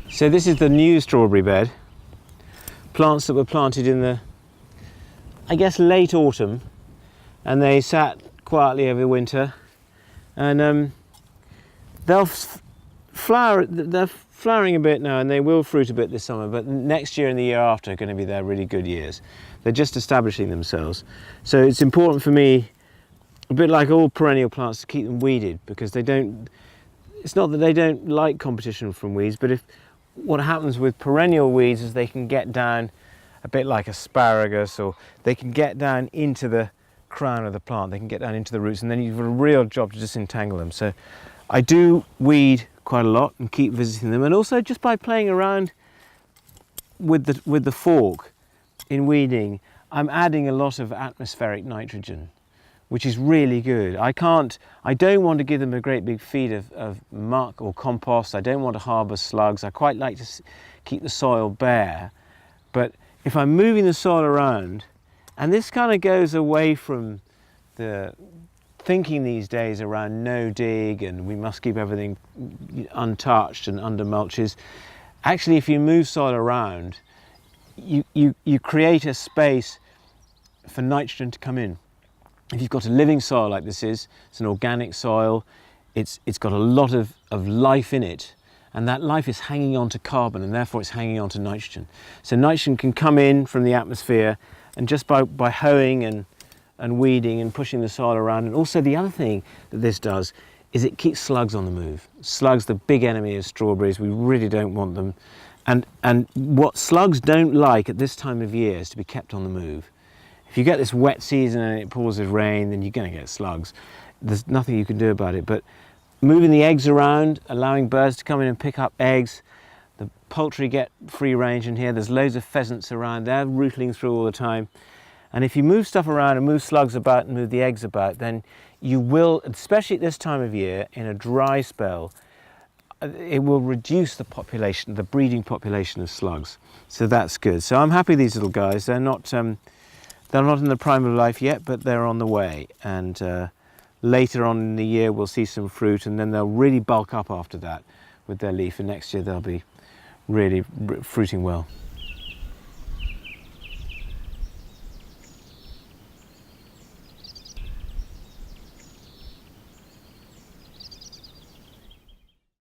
So this is the new strawberry bed. Plants that were planted in the, I guess, late autumn, and they sat quietly over winter, and they'll flower. They're flowering a bit now, and they will fruit a bit this summer, but next year and the year after are going to be their really good years. They're just establishing themselves. So it's important for me, a bit like all perennial plants, to keep them weeded, because they don't, it's not that they don't like competition from weeds, but if what happens with perennial weeds is they can get down a bit like asparagus, or they can get down into the crown of the plant, they can get down into the roots, and then you've got a real job to disentangle them. So I do weed quite a lot and keep visiting them, and also just by playing around with the fork in weeding, I'm adding a lot of atmospheric nitrogen, which is really good. I don't want to give them a great big feed of muck or compost. I don't want to harbour slugs. I quite like to keep the soil bare. But if I'm moving the soil around, and this kind of goes away from the thinking these days around no dig and we must keep everything untouched and under mulches. Actually, if you move soil around, you create a space for nitrogen to come in. If you've got a living soil like this is, it's an organic soil, it's got a lot of life in it, and that life is hanging on to carbon, and therefore it's hanging on to nitrogen. So nitrogen can come in from the atmosphere, and just by hoeing and weeding and pushing the soil around. And also the other thing that this does is it keeps slugs on the move. Slugs, the big enemy of strawberries, we really don't want them. And what slugs don't like at this time of year is to be kept on the move. If you get this wet season and it pours with rain, then you're going to get slugs. There's nothing you can do about it. But moving the eggs around, allowing birds to come in and pick up eggs, the poultry get free range in here. There's loads of pheasants around, they're rootling through all the time. And if you move stuff around and move slugs about and move the eggs about, then you will, especially at this time of year, in a dry spell, it will reduce the population, the breeding population of slugs. So that's good. So I'm happy these little guys. They're not in the prime of life yet, but they're on the way. And later on in the year, we'll see some fruit, and then they'll really bulk up after that with their leaf. And next year, they'll be really fruiting well.